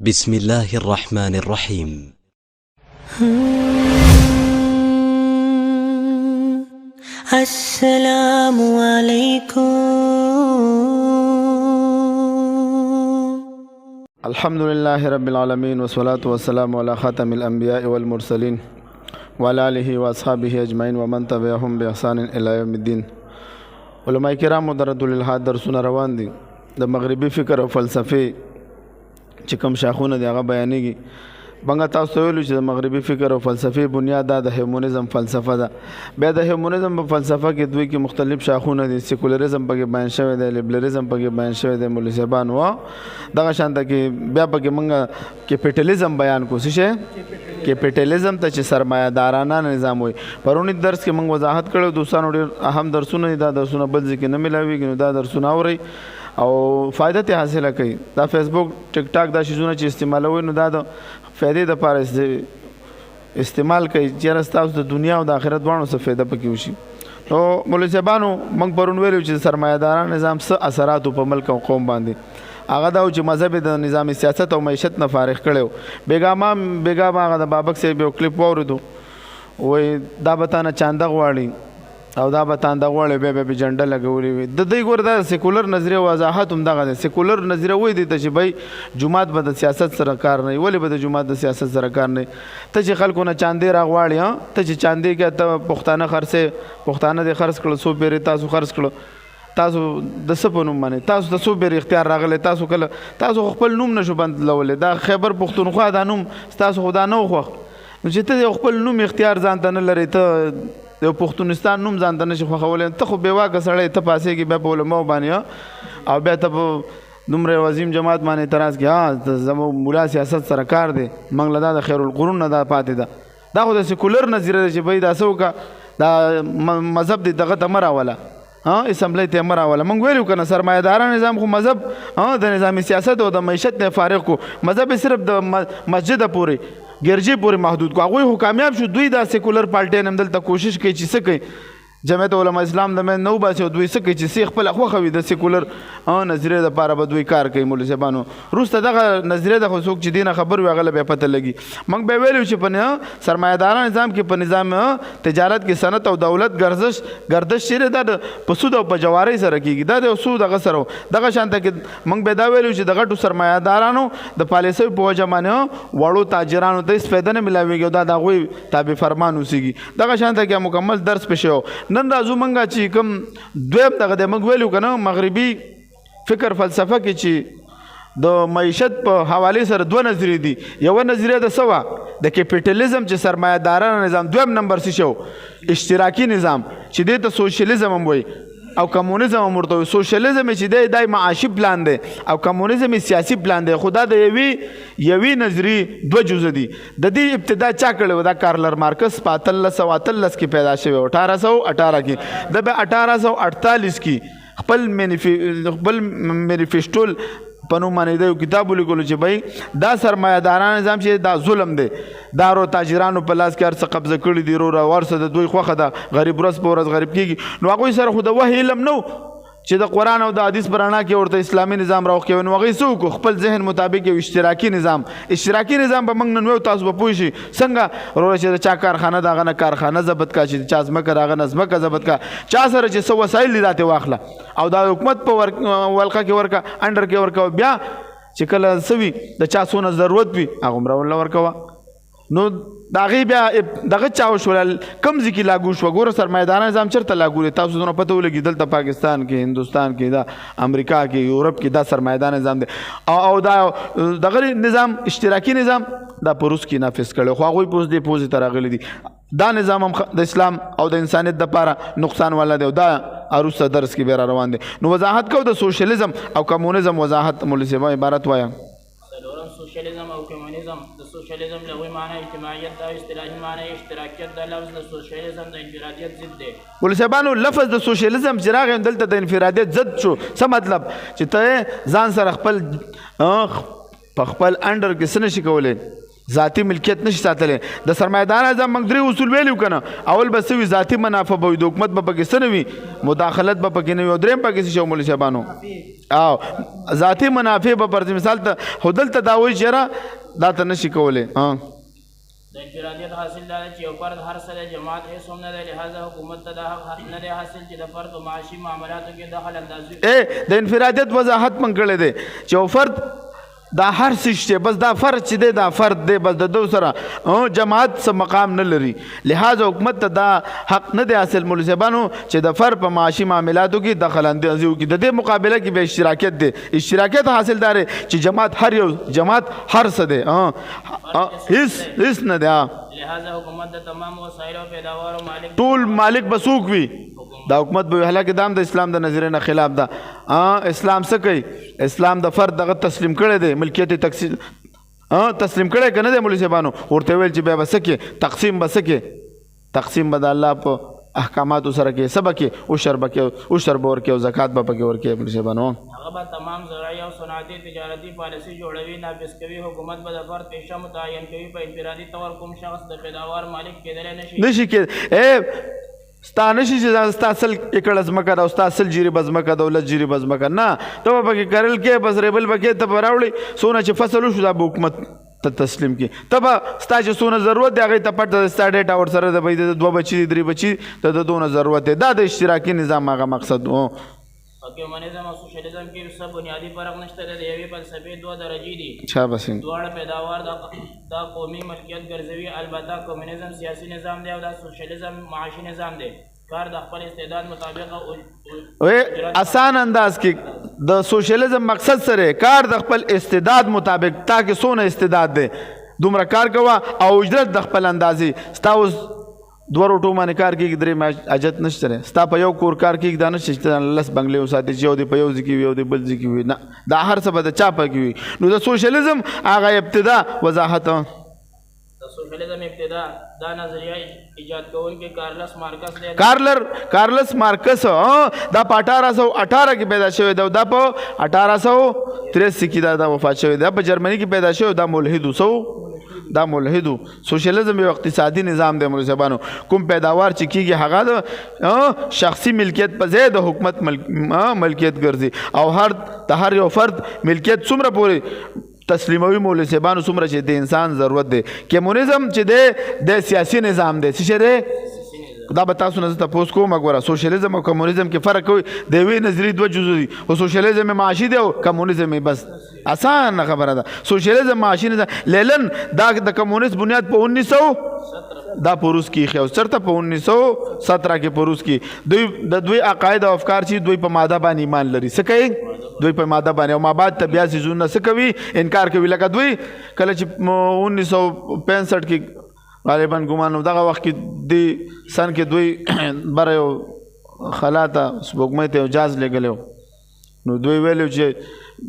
بسم الله الرحمن الرحيم. السلام عليكم. الحمد لله رب العالمين والصلاة والسلام على خاتم الأنبياء والمرسلين وعلى آله وأصحابه أجمعين ومن تبعهم بإحسان إلى يوم الدين. علماء کرام درد الالحاد درسونه روان دي. د مغربي فکر او فلسفه چې کوم شاخونه دی هغه بیانېږي. بنګه تاسو ویلو چې د مغربي فکر او فلسفه بنیاد د هیومنزم فلسفه ده. بیا د هیومنزم په فلسفه کې دوی کې مختلف شاخونه دي. سیکولرزم پکې بیان شوی دی، لیبرالزم پکې بیان شوی دی، مولویان و دغه شانته کې بیا پکې منګه کیپټالیزم بیان کو څه شي کیپټالیزم ته چې سرمایه‌دارانه نظام وي. پرونی درس کې موږ وضاحت کړو. دوستانو ډېر اهم درسونه دي. دا درسونه بل ځای کې نه ملاويږي، نو دا درسونه اورئ او فائدہ ته حاصله کړئ. دا فیسبوک ټیک ټاک دا شیزونه چې استعمالوي نو دا د فائدې لپاره استعمال کړئ چې تاسو د دنیا او د آخرت دواړو څه فائدہ پکې وشي. نو مولوی صاحبانو موږ پرون ویلو چې سرمایه‌دارانه نظام څه اثرات په ملک او قوم باندې هغه دا چې مذهب د نظام سیاست او معیشت نه فارغ کړو. بیګا هغه د بابک صاحب یو کلیپ واوریدو، وای دا به تانه چانده غواړي او دا به تانده غواړي، بیا به جنډه لګولې وي. د دوی ګور دا سیکولر نظریه وضاحت هم دغه دی. سیکولر نظریه وایي دی ته چې بھائی جماعت به د سیاست سره کار نه وي. ولې به د جماعت د سیاست سره کار نه وي؟ ته چې خلکو نه چاندې راغواړي، ته چې چاندې کې ته پښتانه خرڅې، پښتانه دې خرڅ کړل، څو پیرې تاسو خرڅ کړل، تاسو د څه په نوم باندې تاسو د څو پیرې اختیار راغلی، تاسو کله تاسو خپل نوم نشو بدلولی. دا خیبر پښتونخوا دا نوم ستاسو خو دا نه وخوښ، نو چې ته خپل نوم اختیار ځان ته نه لرې، ته د پښتونستان نوم ځان ته نشي خوښولی، ته خو بېواکه سړی، ته پاسېږي بیا په علماو باندې او بیا ته په دومره عظیم جماعت باندې اعتراض کې زموږ مولا سیاست سره کار دی، موږ له دا د خیر القرون نه دا پاتې ده. دا خو د سیکولر نظریه ده چې بھائی دا څه وکړه، دا مذهب دی دغه ته مه راوله، اسمبلی ته مه راوله. موږ ویلو که نه سرمایه‌دارانه نظام خو مذهب د نظام سیاست او د معیشت نه فارغ کو. مذهب صرف د مسجد پورې ګرجې پورې محدود کو. هغوی خو کامیاب شو. دوی دا سیکولر پارټیان هم دلته کوشش کوي چې څه کوي، جمعیت علما اسلام د مین نو باسي او دوی څه کوي چې سی خپل خوښه وي. د سیکولر نظریه دپاره به دوی کار کوي. مولوي صاحبانو وروسته دغه نظریه ده، خو څوک چې دې نه خبر وي هغه له بیا پته لګي. موږ به ویلو چې په سرمایه‌دارانه نظام کې په نظام تجارت کې صنعت او دولت گردش چیرې دا په سود او په جوارۍ سره کېږي. دا د سود هغه سره دغه شانته کې موږ به دا ویلو چې د غټو سرمایه‌دارانو د پالیسیو په وجه باندې وړو تاجرانو ته هېڅ فایده نه میلاویږي او دا د هغوی تابع فرمان اوسېږي. دغه شانته کې مکمل درس پېښ و. نن راځو منګه چې کوم دویم دغه دی، موږ ویلو که نه مغربي فکر فلسفه کې چې د معیشت په حوالې سره دوه نظریې دي. یوه نظریه د څه وه؟ د کیپټالیزم چې سرمایه‌دارانه نظام. دویم نمبر څه شی و؟ اشتراکي نظام چې دې ته سوشلیزم هم وایي او کمونیزم هم ورته وایي. سوشلیزم چې دی دا معاشي پلان دی او کمونیزم سیاسي پلان دی. خو دا د یوې نظریې دوه جزه دي. د دې ابتدا چا کړې وه؟ دا کارل مارکس په 1818 کې پیدا شوی و، 1818 کې. د بیا 1848 کې خپل مینیفیسټو په نوم باندې د یو کتاب ولیکلو چې بھائی دا سرمایه‌دارانه نظام چې دا ظلم دی، دا رو تاجرانو په لاس کې هر څه قبضه کړي دي، رو ورسه د دوی خوښه ده، غریب ورځ په ورځ غریب کېږي. نو هغوی سره خو د وحی علم نه و چې د قرآن او د حدیث په رڼا کې ورته اسلامي نظام راوښکوي. نو هغوی څه وکړو؟ خپل ذهن مطابق یو اشتراکي نظام به موږ نن ویو، تاسو به پوه شئ څنګه وروره چې د چا کارخانه ده هغه نه کارخانه ضبط کا، چې د چا ځمکه ده هغه نه ځمکه ضبط کا، چا سره چې څه وسایل دي دا ترې واخله او دا حکومت په ولقه کې ورکه، انډر کې ورکوه. بیا چې کله څه وي د چا څونه ضرورت وي هغومره ورله ورکوه. نو د هغې بیا دغه چا وشول کوم ځای کې لاګو شوه. ګوره سرمایه‌دارانه نظام چېرته لاګو دی؟ تاسو دونه پته ولګي دلته پاکستان کې، هندوستان کې، دا امریکا کې، یورپ کې دا سرمایه‌دار نظام دی. او دا دغه نظام اشتراکي نظام دا په روس کې نافذ کړی، خو هغوی په اوس دې پوځې ته راغلي دي. دا نظام هم د اسلام او د انسانیت دپاره نقصان والا دی او دا وروسته درس کې بیا را روان دی. نو وضاحت کوو د سوشلیزم او کمونیزم وضاحت. مولوي صاحب عبارت وایه. سوشلیزم او کمونیزم. د سوشلیزم لغوي معنی اجتماعیت ده او اصطلاحي معنی اشتراکیت ده. لفظ د سوشلیزم د انفرادیت ضد دی. مولوي صاحبانو لفظ د سوشلیزم چې راغی دلته د انفرادیت ضد شو. څه مطلب؟ چې ته ځان سره خپل انډر کې څه نشي کولی، ذاتی ملکیت نشي ساتلی د سرمایدار اعظم موږ 3 اصول ویلو کنه اول به سوي ذاتی منافع به د حکومت به پکې څه نه وي مداخلت به پکې نه وي او دریم پکې شو مولوي صاحبانو او ذاتی منافع به پر مثال ته هدل ته دا وایي چې دا ته نشي کولی د انفرادیت حاصل دا چې یو فرد هر څه د جماعت هیڅ هم نه دی لهذا حکومت ته دا حق نه دی حاصل چې د فرد په معاشي معاملاتو کې دخل اندازي د انفرادیت وضاحت من کړی دی چې یو فرد دا هر څه شته بس دا فرد چې دی دا فرد دی بس د دو سره جماعت څه مقام نه لري لهذا حکومت ته دا حق نه دی حاصل مولوي صاحبانو چې د فرد په معاشي معاملاتو کې دخل اندازي وکړي د دې مقابله کې به اشتراکیت دی اشتراکیت حاصل دار چې جماعت هر یو جماعت هر څه دی هیڅ نه دی لهذا حکومت د تمام وسایل او پیداوارو مالک ټول مالک بسوک وي دا حکومت به حالکه دام د اسلام د نظریې نه خلاف ده اسلام څه کوي اسلام د فرد دغه تسلیم کړی دی ملکیت تقسیم تسلیم کړی کنه دی مولوي صاحبانو ورته ویل چې بیا بسکه تقسیم بسکه تقسیم به د الله په احکاماتو سره کې سبا کې او شرب کې او شرب ور کې او زکات به پکې ور کې مولوي صاحبانو هغه به تمام زراعي او صنعتي تجارتي پالیسي جوړوي نافذ کوي حکومت به د فرد پیشه متعین کوي په انفرادي طور کوم شخص د پیداوار مالک کېدلی نشي کې ستا نشي چې ستا اصل اکړه ځمکه ده او ستا اصل جیرې به ځمکه ده او لس جیرې به ځمکه نه ته به پکې کرل کې بس ریبل به کې ته به راوړې څونه چې فصل وشو دا به حکومت ته تسلیم کړي ته به ستا چې څونه ضرورت دی هغې ته پټ ستا ډېټا ورسره د به د 2 بچي دي 3 بچي ته د دونه ضرورت دی دا د اشتراکي نظام هغه مقصد و کمیونزم او سوشلیزم کې څه بنیادي فرق نشته د یوې فلسفې 2 درجې دي چا بسین دواړه پیداوار دا قومي ملکیت ګرځوي البته کمیونزم سیاسي نظام دی او دا سوشلیزم معاشي نظام دی کار د خپل استعداد مطابق او آسان انداز کې د سوشلیزم مقصد سره کار د خپل استعداد مطابق تا کې څونه استعداد دی دومره کار کوه او اجرت د خپل اندازې ستا اوس 2 روټو باندې کار کېږي 3 میاشت اجت نشته ستا په یو کور کار کېږي دا نشته چې لس بنګلې وساتې چې یو دی په یو ځای کې وي یو دی بل ځای کې وي نه دا هر څه به د چا پکې وي نو د سوشلیزم هغه ابتدا وضاحت د سوشلیزم ابتدا دا نظریه ایجاد کوونکی کارلس مارکس دا په 1818 کې پیدا شوی دی دا په 1883 کې دا وفات شوی دی په جرمني کې پیدا شوی دا ملحدو سوشلیزم یو اقتصادي نظام دی مولوي صاحبانو کوم پیداوار چې کیږي هغه د شخصي ملکیت په ځای د حکومت ملکیت ګرځي او د هر یو فرد ملکیت څومره پورې تسلیموي مولوي صاحبانو څومره چې د انسان ضرورت دی کمیونزم چې دی د سیاسي نظام دی څه دی دا به تاسو نه زه تپوس کوم ګوره سوشلیزم او کمیونزم کې فرق کوي د یوې نظریې 2 جزو دي او سوشلیزم معاشي دی او کمیونزم بس آسان خبره ده سوشلیزم معاشي نظام لیلن دا د کمیونست بنیاد په 1900 دا په روس کې خو چرته په 1917 کې په روس کې دوی عقاید او افکار چې دوی په ماده باندې ایمان لري څه کوي دوی په ماده باندې او ما بعد طبيعت زونه څه کوي انکار کوي لکه دوی کله چې 1965 کې غالبا ګمان دغه وخت کې د سن کې دوی بر یو خلاته سپوږمۍ ته اجازه لګلو نو دوی ویلو چې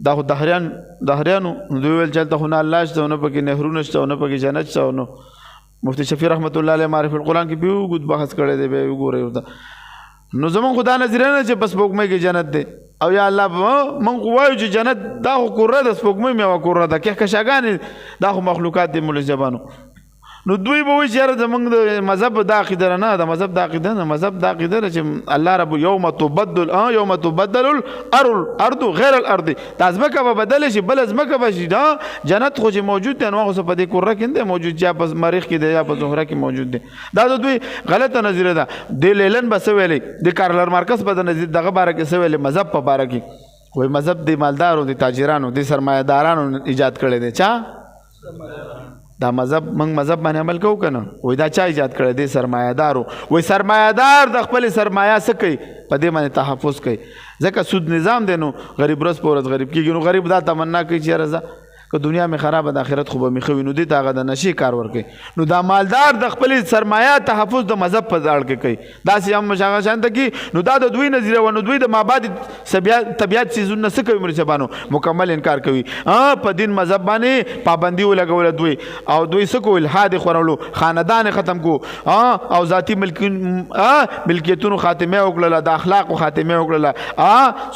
دا خو دهریانو دوی ویل چې ته نه الله شته نه پکې نهرونه شته نه پکې جنت شته نو مفتی شفیع رحمت الله علیه معرفت القرآن کې به وګد بحث کړی دی به وګورئ نو زمون خدا نظر نه چې بس سپوږمۍ کې جنت دی او یا الله من وایو چې جنت دا خو کوره د سپوږمۍ مې کوره ده کې کشاګان دا خو مخلوقات دي مولوي صاحبانو نو دوی به وایي چې زمونږ د مذهب د عقیده نه د مذهب د عقیده نه مذهب د عقیده چې الله رب یوم تبدل الارض غیر الارض دا ځمکه به بدل شي بل ځمکه به شي دا جنت خو چې موجود دی نو هغه په دې کوره کې دی موجود یا په مریخ کې دی یا په زهره کې موجود دی دا د دوی غلطه نظریه ده د لیلن به څه ویلې د کارل مارکس په نظر دغه باره کې څه ویلې مذهب په باره کې وایي مذهب د مالدارو د تاجرانو د سرمایه‌دارانو ایجاد کړی دی چا دا مذهب موږ مذهب باندې عمل کوو کنه وای دا چا ایجاد کړی دی سرمایه‌دارو وای سرمایه‌دار د خپل سرمایه څه کوي په دې باندې تحفظ کوي ځکه سود نظام دی نو غریب ورځ په ورځ غریب کېږي نو غریب دا تمنا کوي چې رضا که دنیا می خراب د آخرت خو به می خوي نو دې تاغه د نشي کار ورکي نو دا مالدار د خپل سرمایه تحفظ د مذهب په ځاړ کې کوي دا سي هم مشاغه شانت کی نو دا د دوی نظریه و نو دوی د مابعد طبيعت سيزونه څه کوي مرشبانو مکمل انکار کوي په دین مذهب باندې پابندي ولګول دوی او دوی څه کول الحاد خورلو خاندان ختم کو او ذاتی ملکیتونو خاتمه وکړه د اخلاق خاتمه وکړه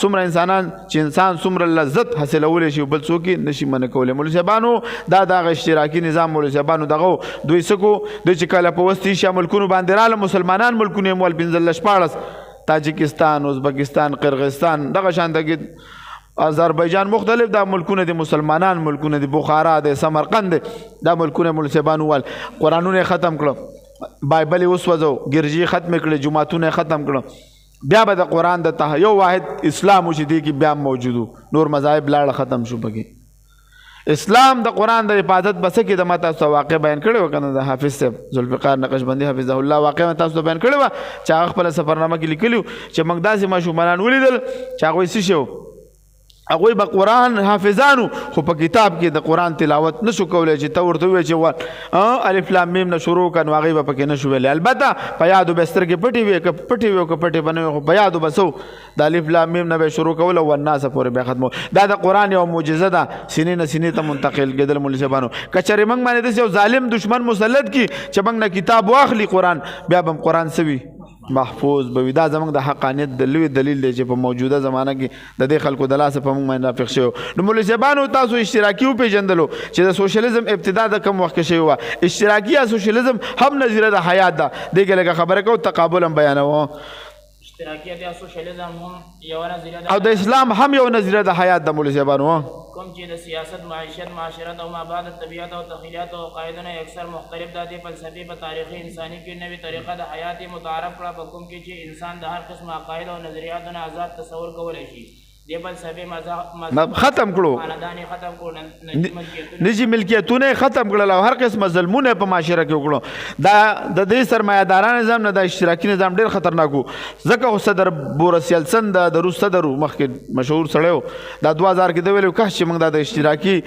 څومره انسانان چې انسان څومره لذت حاصلول شي بل څوک نشي منکو کولې. مولوي صاحبانو دا دغه اشتراکي نظام مولوي صاحبانو دغه دوی سکو دوی چې کله په وسط ایشیا ملکونو باندې راله مسلمانان ملکونه مول 15 تاجکستان ازبکستان قرغیزستان دغه شان دغه آذربایجان مختلف دا ملکونه دي مسلمانان ملکونه دي بخارا دي سمرقند دا ملکونه مولوي صاحبانو ول قرانونه ختم کړو بایبل اوس وځو ګرځي ختم کړل جمعهتونه ختم کړو بیا به د قران د ته یو واحد اسلام چې دی کې بیا موجودو نور مذاهب لاړ ختم شو بګي اسلام د قران د حفاظت بس کې د ماته سو واقع بیان کړو کنه د حافظ صاحب ذوالفقار نقشبندی حفظه الله واقع تاسو بیان کړو چې خپل سفرنامه کې لیکلو چې موږ داسې ماشومان ولیدل چې هغه وسې شو هغه به قران حافظانو خو په کتاب کې د قران تلاوت نشو کولای چې تور ته وی چې الف لام میم نه شروع کنه هغه به پکې نشو ویل البته په یادو بستر کې پټي وي ک پټي بنوي خو په یادو بسو د الف لام میم نه به شروع کول او الناس پورې به ختمو دا د قران یو معجزه ده سینې نه سینې ته منتقل کېدل مولوي صاحبانو کچره موږ باندې د یو ظالم دشمن مسلط کی چې موږ نه کتاب واخلي قران بیا به قران سوي محفوظ به دا زمونږ د حقانیت د لوی دلیل دی چې په موجوده زمانه کې د دې خلکو د لاسه په موږ باندې نافق شوی نو مولوي صاحبانو تاسو اشتراکي وپېژندلو چې د سوشلیزم ابتدا د کم وخت کې شوی وه اشتراکي یا سوشلیزم هم نظیره د حیات ده دې کې لږه خبره کوو تقابل هم بیانوو اشتراکیت یا سوشلیزم هم یو نظریه او د اسلام هم یو نظریه د حیات د مولوي صاحبانو کوم چې د سیاست معیشت معاشرت او ما بعد طبیعت او تخیلات او قاعدونه اکثر مختلف د دې فلسفي په تاریخي انساني کې نوې طریقه د حیات متعارف کړه په کوم کې چې انسان د هر قسم عقاید او نظریاتونو آزاد تصور کولای شي د فلسفي مذهب ختم کړو خاندانی ختم کړو نجی ملکیتونه ختم کړل او هر قسم ظلمونه په معاشره کې وکړو دا د دې سرمایه‌دارانو نظام نه د اشتراکي نظام ډېر خطرناک وو ځکه خو صدر بورس یلسن د روس صدر مخکې مشهور سړی دا 2000 کې د ویلو که چې موږ د اشتراکي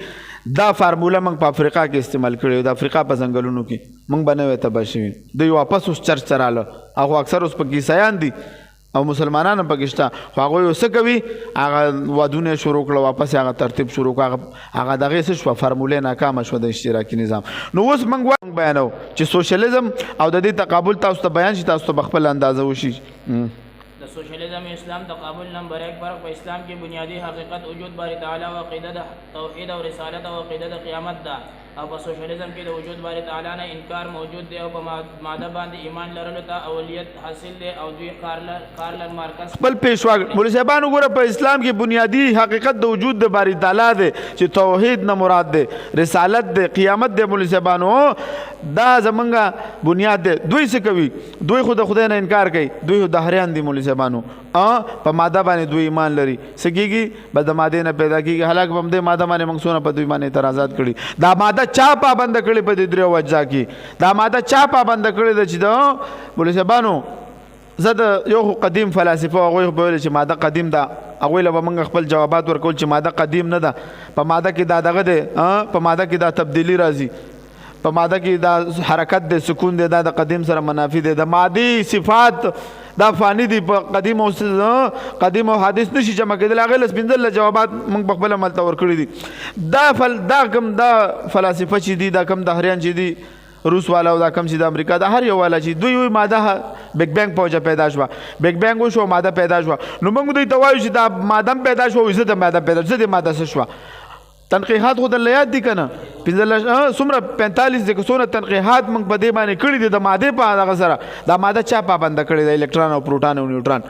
دا فارموله موږ په افریقا کې استعمال کړو د افریقا په ځنګلونو کې موږ بنوي تباه شوي دوی واپس اوس چرچ چراله هغه اکثر اوس په کیسایان دي او مسلمانانو پکشتا خو هغه یو څه کوي هغه وادونه شروع کړه واپس هغه ترتیب شروع کړه هغه دغه څه شو فارموله ناکامه شو د اشتراکي نظام نو اوس موږ بیانو چې سوشلیزم او د دې تقابل تاسو ته بیان شي تاسو په خپل اندازه وشي د سوشلیزم اسلام تقابل نمبر 1 فرق په اسلام کې بنیادی حقیقت وجود باری تعالی او عقیده توحید او رسالت او عقیده قیامت ده او په سوشلیزم کې د وجود باری تعالی نه انکار موجود دی او په ماده باندې ایمان لرلو ته اولیت حاصل دی او دوی کارلر مارکس بل پیشوا مولوي صاحبانو ګوره په اسلام کې بنیادی حقیقت د وجود د باری تعالی دی چې توحید نه مراد دی رسالت دی قیامت دی مولوي صاحبانو دا زمونږه بنیاد دی دوی څه کوي دوی خو د خدای نه انکار کوي دوی دهریان دي مولوي صاحبانو په ماده باندې دوی ایمان لري څه کېږي به د مادې نه پیدا کېږي حالانکه په همدې ماده باندې موږ څونه په دوی باندې اعتراضات کړي دا ماده چا پابند کړي په دې درې وجه کې دا ماده چا پابند کړي ده چې د مولوي صاحبانو زه د یو قدیم فلسفه هغوی خو به ویل چې ماده قدیم ده هغوی له به موږ خپل جوابات ورکول چې ماده قدیم نه ده په ماده کې دا دغه دی په ماده کې دا تبدیلي راځي په ماده کې دا حرکت دی سکون دی دا د قدیم سره منافي دی د مادي صفات دا فانی دی په قدیم او حادث نشي جمع کېدل هغه لس پنځل جوابات موږ په خپل عمل ته ورکړي دي دا کم دا فلسفه چې دي دا کم دهریان چې دي روس والا او دا کم چې د امریکا د هر یو والا چې دوی ماده بیگ بینګ پوجا پیدا شوه بیگ بینګ وشو ماده پیدا شوه نو موږ دوی ته وایو چې دا ماده پیدا شوه زه د ماده پیدا زه د ماده څه شوه تنقیحات خو د یاد دي کنه 45 د کسونه تنقیحات موږ په دې باندې کړي دي د ماده په هغه سره دا ماده چا پابند کړي د الکترون او پروټون او نیوټرون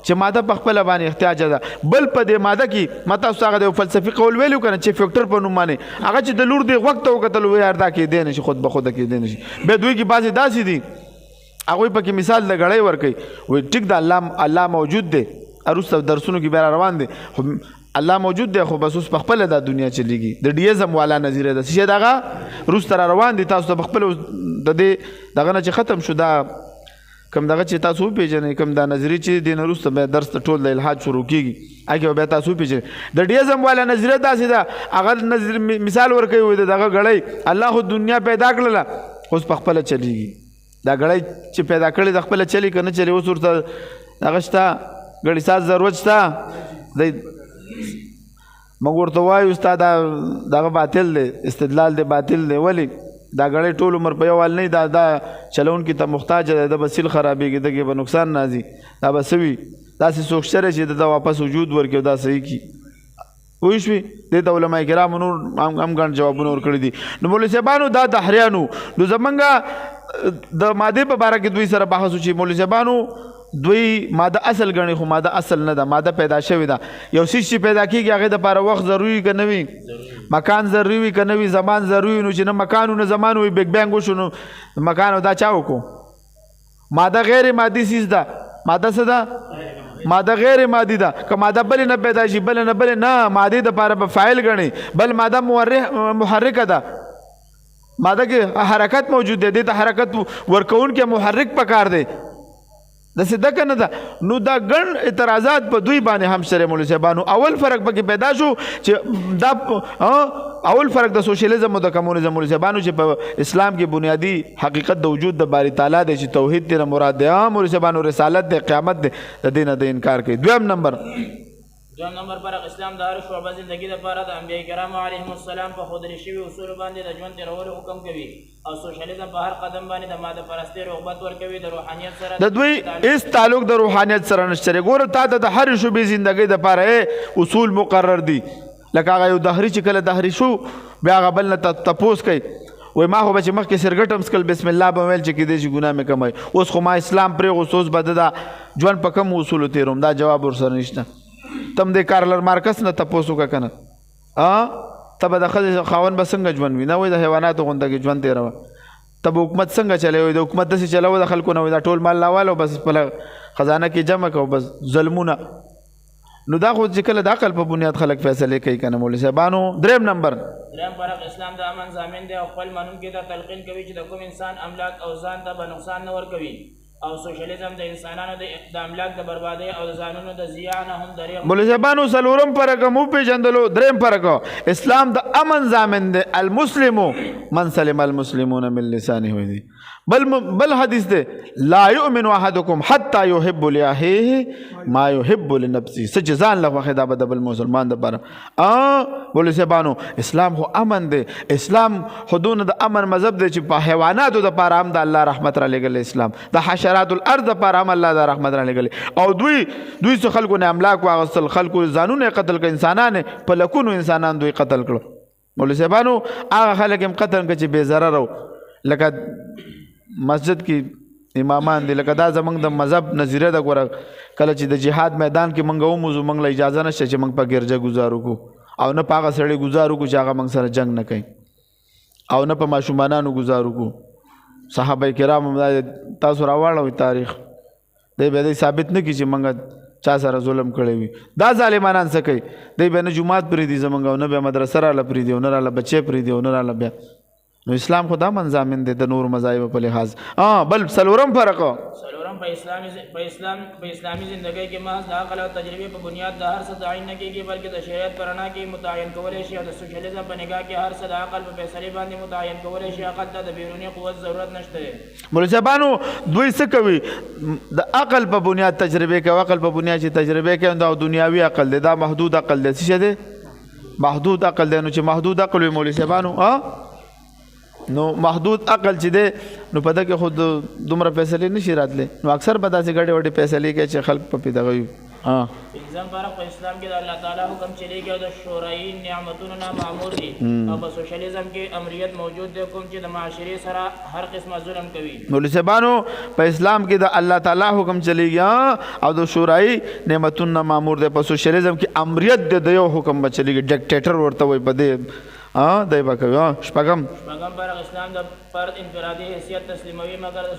چې ماده په خپل باندې احتیاج ده بل په دې ماده کې مته هغه د فلسفي قول ویلو کنه چې فیکټر په نوم باندې هغه چې د لور دی وخت او کتل وی اردا کې دی نشي خود به خود کې دی نشي به دوی کې بعضی داسې دي هغه په کې مثال د غړې ور کوي وي ټیک د الله موجود دی ارسته درسونو کې بیر روان دي الله موجود دی خو بس اوس په خپل د دنیا چلیږي د ډیزم والا نظریه ده چې دغه روس تر روان دي تاسو په خپل د دې دغه نه چې ختم شو دا کم دغه چې تاسو پیژنې کم دا نظریه چې د نورسته به درس ټول د الحاد شروع کیږي هغه به تاسو پیژنې د ډیزم والا نظریه داسې ده هغه نظر مثال ورکوي دغه غړی الله خو دنیا پیدا کړله اوس په خپل چلیږي دا غړی چې پیدا کړی د خپل چلی کنه چلی اوس ورته دغه شته غړی ساز ضرورت شته د موږ ورته وایو استاد دغه باطل دی استدلال دی باطل دی ولی دا غړی ټول عمر په یو حال نه دا چلون کې ته محتاج دی د بسیل خرابېږي دغه به نقصان نازي دا به سوي داسې څوک شته چې د واپس وجود ورکړي دا صحیح کی وی شوي دې ته علما کرام نور هم ګڼ جوابونه ورکړي دي. نو مولوي صاحبانو دا دهریانو نو زمونږ د مادې په باره کې دوی سره بحث وشي. مولوي صاحبانو دوی ماده اصل ګڼي خو ماده اصل نه ده، ماده پیدا شوې ده. یو څیز چې پیدا کېږي هغې دپاره وخت ضروري که نه وي، مکان ضروري وي که نه وي، زمان ضروري. نو چې نه مکان نه زمان وي بیګ بینګ وشو نو مکان او دا چا وکړو؟ ماده غیر مادي څیز ده. ماده څه ده؟ ماده غیر مادي ده. که ماده بلې نه پیدا شي بلې نه بلې نه مادې دپاره به فاعل ګڼي. بل ماده محرکه ده، ماده کې حرکت موجود دی، دې ته حرکت ورکوونکی محرک پکار دی. داسې ده که نه ده؟ نو دا ګڼ اعتراضات په دوی باندې هم شته مولوي صاحبانو. اول فرق پکې پیدا شو چې دا اول فرق د سوشلیزم او د کمونیزم مولوي صاحبانو چې په اسلام کې بنیادی حقیقت د وجود د باری تعالی دی چې توحید دی مراد دی. مولوي صاحبانو رسالت دی، قیامت دی، د دې نه د انکار کوي. دویم نمبر فرق اسلام د هر شعبه زندگی لپاره د انبیاء کرامو علیهم السلام په ښودلي شوي اصولو باندې د ژوند تېرولو حکم کوي او سوشلیزم په هر قدم باندې د ماده پرستۍ رغبت ورکوي. د روحانیت سره د دوی هېڅ تعلق د روحانیت سره نشته. ګوره تا ته د هرې شعبې زندګۍ دپاره اصول مقرر دي. لکه هغه یو دهري چې کله دهري شو بیا هغه بل نه تپوس کوي وای ما خو به چې مخکې سرګټ هم څکل بسم الله به ویل چې کېدای شي ګناه مې کموي. اوس خو ما اسلام پرېغوست، اوس به د ژوند په کوم اصولو تېروم؟ دا جواب ورسره نشته. تم د کارلر مارکس نه تپوس وکړه که نه ته به د ښځې خاوند به څنګه ژوند وي؟ نه وایي د حیواناتو غونده کې ژوند تېروه. ته به حکومت څنګه چلوي؟ د حکومت داسې چلوه د خلکو نه وایي دا ټول مال راواله بس خپله خزانه کې جمع کوو بس ظلمونه. نو دا خو چې کله د عقل په بنیاد خلک فیصلې کوي که نه مولوي صاحبانو. دریم فرق اسلام د امن ضامن دی او خپل منونکي ته تلقین کوي چې د کوم انسان املاک او ځان ته به نقصان نه ورکوي. او سوشلیزم د انسانانو د املاک د بربادۍ او د ځانونو د زیان هم دریغ. مولوي صاحبانو څلورم فرق مو پېژندلو. دریم فرق اسلام د امن ضامن دی. المسلم من سلم المسلمون من لسانه دی. بل حدیث دی لا یؤمن احدکم حتی یحب لاخیه ما یحب لنفسه. څه چې ځان له خوښې دا به د بل مسلمان دپاره. مولوي صاحبانو اسلام خو امن دی. اسلام خودونه د امن مذهب دی چې په حیواناتو دپاره هم د الله رحمت را لېږلی. اسلام د حشرات الارض دپاره هم الله د رحمت را لېږلی. او دوی څه خلکو نه املاک واغستل، خلکو ځانونه یې قتل کړه، انسانان په لکونو انسانان دوی قتل کړو. مولوي صاحبانو هغه خلک هم قتل کړه چې بې ضرره وو. لکه مسجد کې امامان دي، لکه دا زمونږ د مذهب نظریه ده. ګوره کله چې د جهاد میدان کې مونږ وموځو مونږ له اجازه نشته چې مونږ په ګرجه ګزار وکړو او نه په هغه سړی ګزار وکړو چې هغه مونږ سره جنګ نه کوي او نه په ماشومانانو ګزار وکړو. صحابه کرام هم تاسو راواړوئ تاریخ دی به دی ثابت نه کړي چې مونږ چا سره ظلم کړی وي. دا ظالمانان څه کوي؟ دی به نه جومات پرېږدي زمونږ او نه بیا مدرسه راله پرېږدي او نه راله بچی پرېږدي او نه راله بیا. نو اسلام خو دا من ضامن دی د نور مذاهب په لحاظ. بل څلورم فرق په اسلامي زندګۍ کې محض د عقل او تجربې په بنیاد د هر څه تعین نه کېږي بلکې د شریعت په رڼا کې متعین کولی شي. او د سوشلیزم په نگاه کې هر څه د عقل په فیصلې باندې متعین کولی شي. عقل ته د بیروني قوت ضرورت نشته دی. مولوي صاحبانو دوی څه کوي؟ د عقل په بنیاد تجربې کوي. عقل په بنیاد چې تجربې کوي دا دنیاوي عقل دی، دا محدود عقل دی. څه دی؟ محدود عقل دی. نو چې محدود عقل وي مولوي صاحبانو نو محدود عقل چې دی نو په ده کې خود دومره فیصلې نشي راتلی. نو اکثر به داسې ګډې وډې فیصلې کوي چې خلک په دغه وي. پنځم فرق په اسلام کې د الله تعالی حکم چلیږي او د شورایي نعمتونو نه معمور دي. او په سوشلیزم کې امریت موجود دی کوم چې د معاشرې سره هر قسمه ظلم کوي. مولوي صاحبانو په اسلام کې د الله تعالی حکم چلیږي او د شورایي نعمتونو نه معمور دی. په سوشلیزم کې امریت د یو حکم به چلیږي، ډیکټیټر ورته وایي. په دې دی به کوي. شپږم فرق اسلام د فرد انفرادي حیثیت تسلیموي مګر د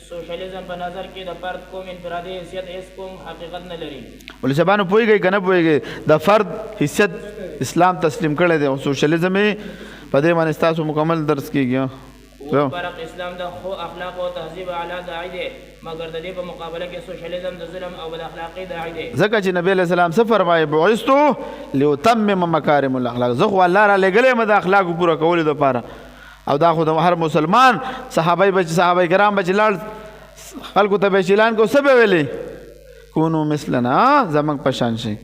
سوشلیزم په نظر کې د فرد کوم انفرادي حیثیت هیڅ کوم حقیقت نه لري. مولوي صاحبانو پوهېږئ که نه پوهېږئ د فرد حیثیت اسلام تسلیم کړی دی او سوشلیزم یې په دې باندې ستاسو مکمل درس کېږي. فرق اسلام د خو اخلاق او تهذیب اعلی داعی دی مګر د دې په مقابله کې سوشلیزم د ظلم او بد اخلاقۍ داعی دی. ځکه چې نبی علیه السلام څه فرمایي؟ بعثتو لاتمم مکارم الاخلاق. زه خو الله را لېږلی یم د اخلاقو پوره کولو دپاره. او دا خو د هر مسلمان صحابه کرام به چې لاړ خلکو ته به یې اعلان کو څه به ویلې؟ کونو مثلنا، زموږ په شان شئ.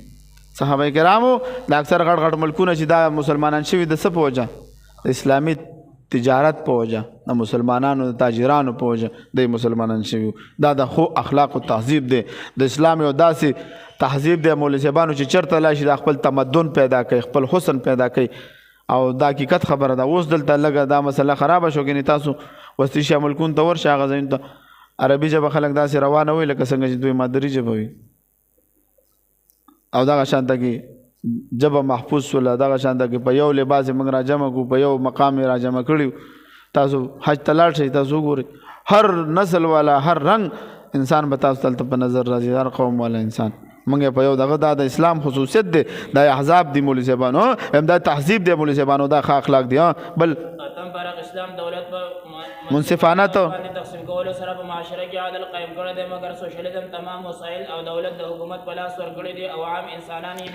صحابه کرامو د اکثر غټ غټ ملکونه چې دا مسلمانان شوي د څه په وجه؟ د اسلامي تجارت په وجه د مسلمانانو د تاجرانو په وجه د مسلمانان شوي دا د خو اخلاق او تهذیب دی د اسلام یو داسې تهذیب دی مولوي صاحبانو چې چېرته لاړ شي د خپل تمدن پیدا کوي خپل حسن پیدا کوي او دا حقیقت خبره ده اوس دلته لږه دا مسله خرابه شو کنې تاسو وسطي شاه ملکونو ته ورشه هغه ځایونو ته عربي ژبه خلک داسې روانه وي لکه څنګه چې دوی مادري ژبه وي او دغه شانته کې ژبه محفوظ شوله دغه شانته کې په یو لباس یې موږ راجمع کړو په یو مقام یې راجمع کړي تاسو حج ته لاړ شئ تاسو وګورئ هر نسل والا هر رنګ انسان به تاسو دلته په نظر راځي هر قوم والا انسان موږ په یو دغه د اسلام خصوصیت دی دا احزاب دی مولوي صاحبانو هم دا تهذیب دی مولوي صاحبانو دا ښه اخلاق دی بل اتم فرق اسلام دولت په منصفانه تقسیم کولو سره په معاشره کې عدل قائم کړی دی مګر سوشلیزم تمام وسایل او دولت د حکومت په لاس ورکړي دي او عام انسانان یې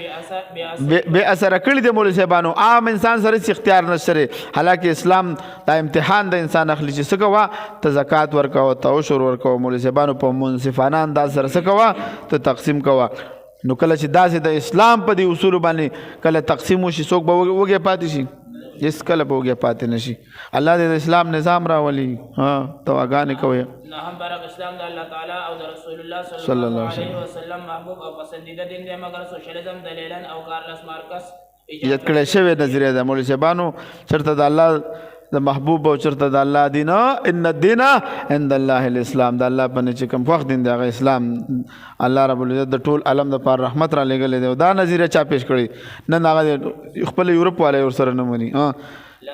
بې اثره کړي دي مولوي صاحبانو عام انسان سره هېڅ اختیار نشته حالانکه اسلام دا امتحان د انسان اخلي چې څه کوه ته زکات ورکوه ته عشر ورکوه مولوي صاحبانو په منصفانه انداز سره څه کوه ته تقسیم کوه نو کله چې داسې د اسلام په دې اصولو باندې کله تقسیم وشي څوک به وږی پاتې شي هېڅ کله به وږی پاتې نه شي الله دې د اسلام نظام راولي دعاګانې کوئ نهم برق اسلام د الله تعالی او د رسول الله صلی الله علیه وسلم محبوب او پسندیده دین دی مګر سوشلیزم د لیلن او کارلس مارکس ایجاد کړی شوی نظریه ده مولوي صاحبانو چېرته د الله د محبوب او چېرته د الله دین ان الدین عند الله الاسلام د الله په نه چې کوم خوښ دین دی هغه اسلام الله رب العزت د ټول عالم دپاره رحمت را لېږلی دی دا نظریه چا پیش کړی نن هغه خپل یورپ والا ورسره نه مني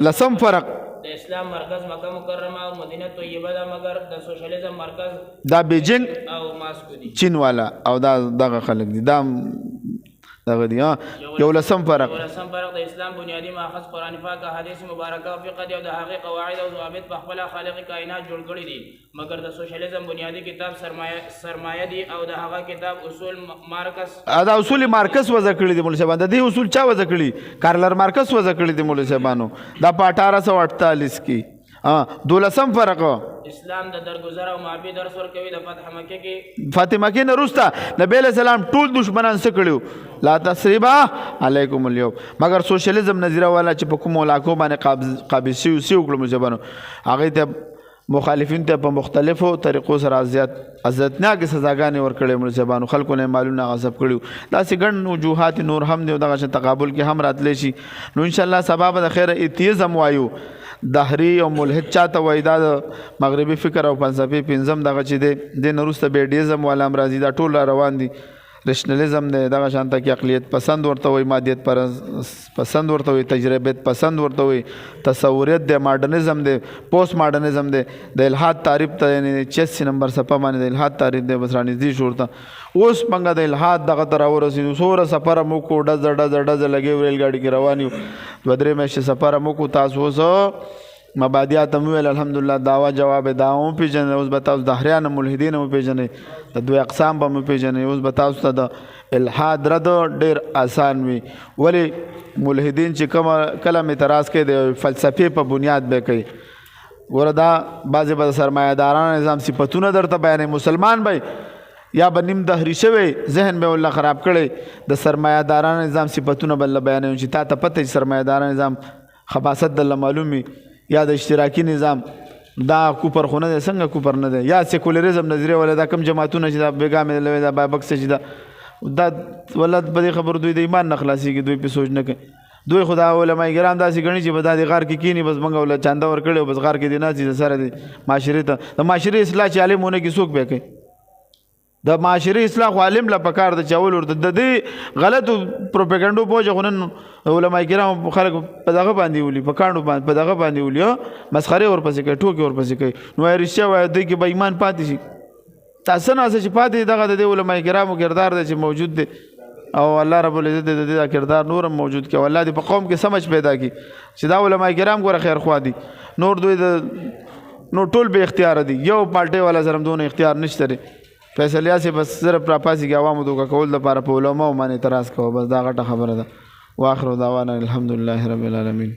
لسم فرق د اسلام مرکز مکه مکرمه او مدینه طیبه ده مګر د سوشلیزم مرکز دا بیجینګ او ماسکو دي چین والا او دا دغه خلک دي دا دغه دي یو لسم فرق د اسلام بنیادی ماخذ قرآن پاک احادیث مبارکه او فقه دی او د هغې قواعد او ضوابط په خپله خالق کائنات جوړ کړي دي مګر د سوشلیزم بنیادی کتاب سرمایه دی او د هغه کتاب اصول مارکس دا اصول مارکس وضع کړي دي مولوي صاحبانو د دې اصول چا وضع کړي کارلر مارکس وضع کړي دي مولوي صاحبانو دا په 1848 کې دولسم فرق اسلام د درگذر او معافي درس ورکوي د فتح مکه کې فتح مکه نه وروسته نبی علیہ السلام ټول دشمنان څه کړي لا تسریب علیکم اليوم مګر سوشلیزم نظریه والا چې په کوم علاقو باندې قابض شوي وکړو مجبانو هغې ته مخالفین ته په مختلفو طریقو سره عزتناکې سزاګانې ورکړې مجبانو خلکو نه مالونه غصب کړي داسې ګڼ وجوهات نور هم دي دغه تقابل کې هم راتلی شي نو انشاءالله سبا به د خیره ایتیزم وایو دهری او ملحد چاته وایي دا د مغربي فکر او فلسفې پنځم دغه چې دی دې نه وروسته بیډیزم والا هم راځي دا ټول را روان دي رشنلیزم دی دغه شانته کې اقلیت پسند ورته وایي مادیت پسند ورته وایي تجربیت پسند ورته وایي تصوریت دی ماډرنزم دی پوسټ ماډرنزم دی د الحاد تعریف ته یعنی 86 نمبر صفحه باندې د الحاد تعریف دی بس رانږدې شو ورته اوس موږ د الحاد دغه ته راورسېدو څومره سفر مو وکړو ډزه لګې ریل ګاډي کې روان یو 2-3 میاشتې سفر مو وکړو تاسو اوس مبادیات هم ویل الحمدلله دعوا جواب دعوا هم پېژنئ اوس به تاسو دهریان ملحدین هم پېژنئ د دوی اقسام به هم پېژنئ اوس به تاسو ته د الحاد رد ډېر آسان وي ولې ملحدین چې کله هم اعتراض کوي د فلسفې په بنیاد به کوي ګوره دا بعضې به د سرمایهدارانو نظام صفتونه درته بیانوي مسلمان به یا به نیم دهري شوی ذهن به والله خراب کړی د سرمایهدارانو نظام صفتونه به الله بیانوي چې تا ته پته چې سرمایهدارانو نظام خباثت دله معلوم وي یا د اشتراکي نظام دا کوپر خو نه دی څنګه کوپر نه دی یا سیکولریزم نظریه ولا دا کم جماعتونه چې دا بیګا مې دا بایبکس چې دا والله په دې خبرو دوی د ایمان نه خلاصېږي دوی پې سوچ نه کوي دوی خو دا علماء کرام داسې ګڼي چې به دا د غار کې کیني بس موږ وله چانده ورکړی او بس غار کې دې ناستي د سره د معاشرې ته د معاشرې اصلاح چې عالمونه کې څوک بیا کوي د معاشري اصلاح خو عالم له پکار د چاول ورته د دې غلطو پروپاګانډو پوجا خو نن علماء کرام خلک په دغه باندې ولي په کاڼو باندې په دغه باندې ولي مسخره ورپسې کوي ټوکې ورپسې کوي نو رښتیا وایي دوی کې به ایمان پاتې شي تاسو نه چې پاتې دغه د علماء کرامو کردار دی چې موجود دی او الله رب العزت د دې کردار نور هم موجود کی او الله دې په قوم کې سمجھ پیدا کی چې دا علماء کرام ګوره خیر خوا دي نور دوی د نو ټول به اختیار دي یو پالټي والا زرم دونه اختیار نشته لري فیصلیا سے بس صرف راپاسی کې عوامو دوکا کول د پاره په علماء باندې اعتراض کوو بس دا غټه خبره ده واخر دعوانا الحمدلله رب العالمین